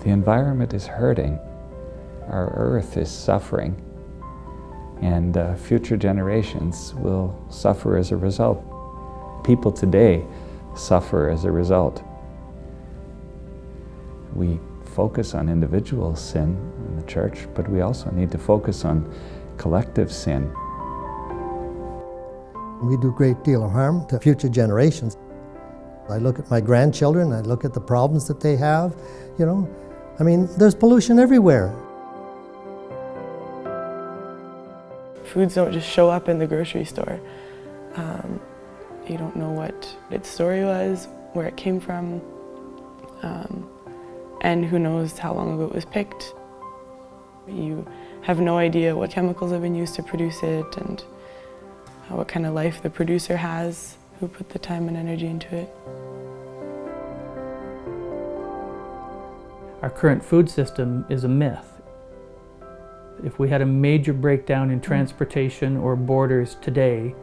The environment is hurting, our earth is suffering, and future generations will suffer as a result. People today suffer as a result. We focus on individual sin in the church, but we also need to focus on collective sin. We do a great deal of harm to future generations. I look at my grandchildren, I look at the problems that they have, you know. I mean, there's pollution everywhere. Foods don't just show up in the grocery store. You don't know what its story was, where it came from, and who knows how long ago it was picked. You have no idea what chemicals have been used to produce it and what kind of life the producer has, who put the time and energy into it. Our current food system is a myth. If we had a major breakdown in transportation or borders today,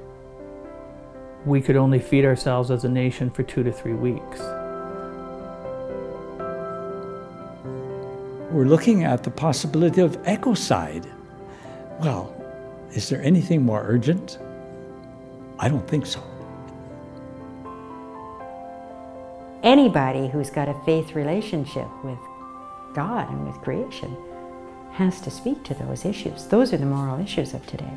we could only feed ourselves as a nation for 2 to 3 weeks. We're looking at the possibility of ecocide. Well, is there anything more urgent? I don't think so. Anybody who's got a faith relationship with God and with creation has to speak to those issues. Those are the moral issues of today.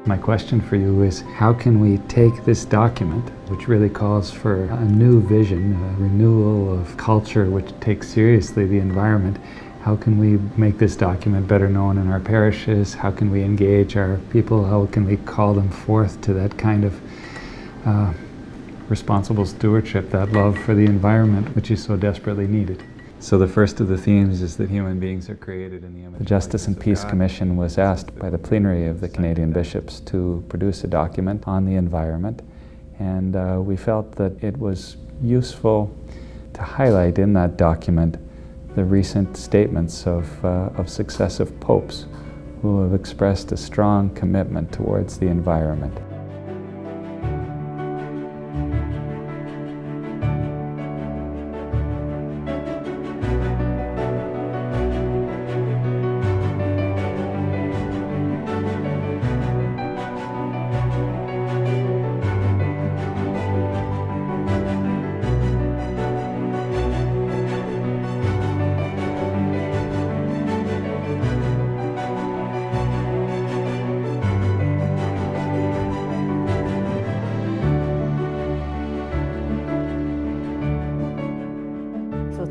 My question for you is, how can we take this document, which really calls for a new vision, a renewal of culture which takes seriously the environment, how can we make this document better known in our parishes? How can we engage our people? How can we call them forth to that kind of responsible stewardship, that love for the environment which is so desperately needed? So the first of the themes is that human beings are created in the image. The Justice and Peace Commission was asked by the plenary of the Canadian bishops to produce a document on the environment, and we felt that it was useful to highlight in that document the recent statements of successive popes who have expressed a strong commitment towards the environment.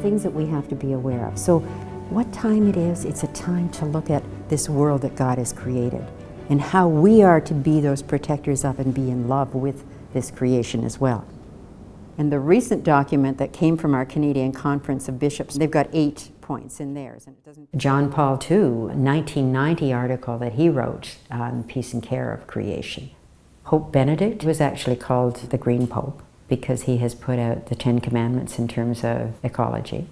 Things that we have to be aware of. So what time it is, it's a time to look at this world that God has created and how we are to be those protectors of and be in love with this creation as well. And the recent document that came from our Canadian Conference of Bishops, they've got 8 points in theirs. And it doesn't. John Paul II, 1990 article that he wrote on peace and care of creation. Pope Benedict was actually called the Green Pope, because he has put out the 10 Commandments in terms of ecology.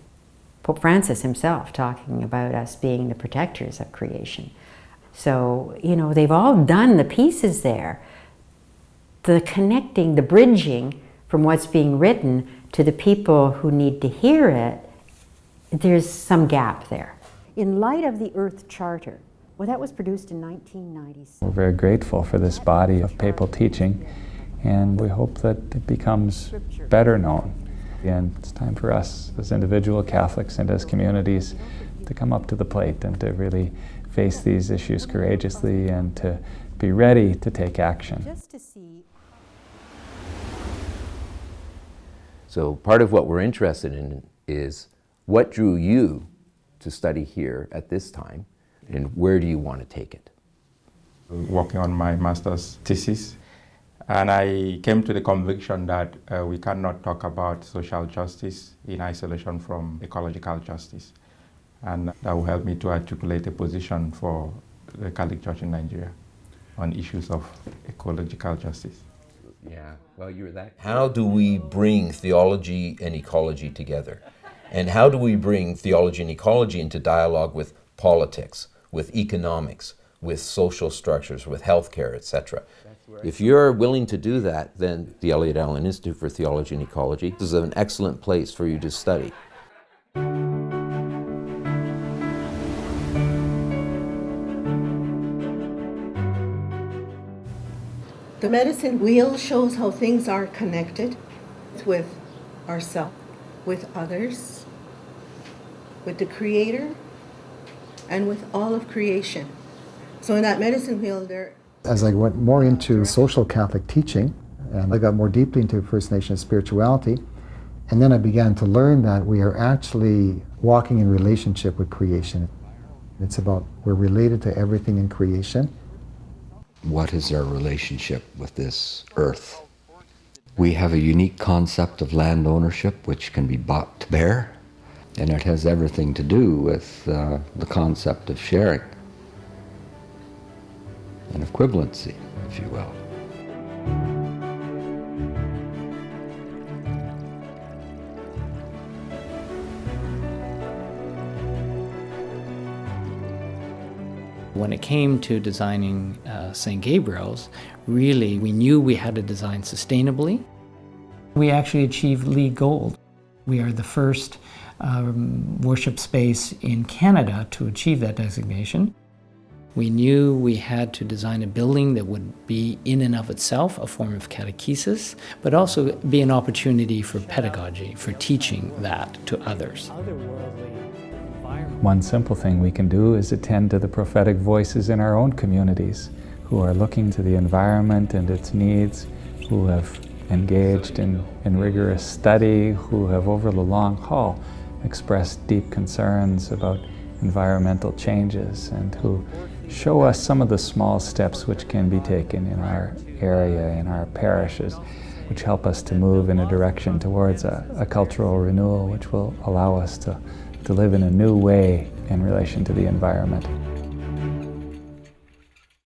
Pope Francis himself talking about us being the protectors of creation. So, you know, they've all done the pieces there. The connecting, the bridging from what's being written to the people who need to hear it, there's some gap there. In light of the Earth Charter, well, that was produced in 1996. We're very grateful for this body of papal teaching, and we hope that it becomes better known. And it's time for us as individual Catholics and as communities to come up to the plate and to really face these issues courageously and to be ready to take action. So part of what we're interested in is what drew you to study here at this time, and where do you want to take it? Working on my master's thesis, and I came to the conviction that we cannot talk about social justice in isolation from ecological justice. And that will help me to articulate a position for the Catholic Church in Nigeria on issues of ecological justice. Yeah, well, you're that. How do we bring theology and ecology together? And how do we bring theology and ecology into dialogue with politics, with economics, with social structures, with healthcare, etc. If you're willing to do that, then the Elliott Allen Institute for Theology and Ecology is an excellent place for you to study. The medicine wheel shows how things are connected with ourselves, with others, with the Creator, and with all of creation. So in that medicine wheel there... As I went more into social Catholic teaching, and I got more deeply into First Nations spirituality, and then I began to learn that we are actually walking in relationship with creation. It's about we're related to everything in creation. What is our relationship with this earth? We have a unique concept of land ownership which can be brought to bear, and it has everything to do with the concept of sharing and equivalency, if you will. When it came to designing St. Gabriel's, really we knew we had to design sustainably. We actually achieved LEED Gold. We are the first worship space in Canada to achieve that designation. We knew we had to design a building that would be in and of itself a form of catechesis, but also be an opportunity for pedagogy, for teaching that to others. One simple thing we can do is attend to the prophetic voices in our own communities who are looking to the environment and its needs, who have engaged in rigorous study, who have over the long haul expressed deep concerns about environmental changes, and who show us some of the small steps which can be taken in our area, in our parishes, which help us to move in a direction towards a cultural renewal which will allow us to live in a new way in relation to the environment.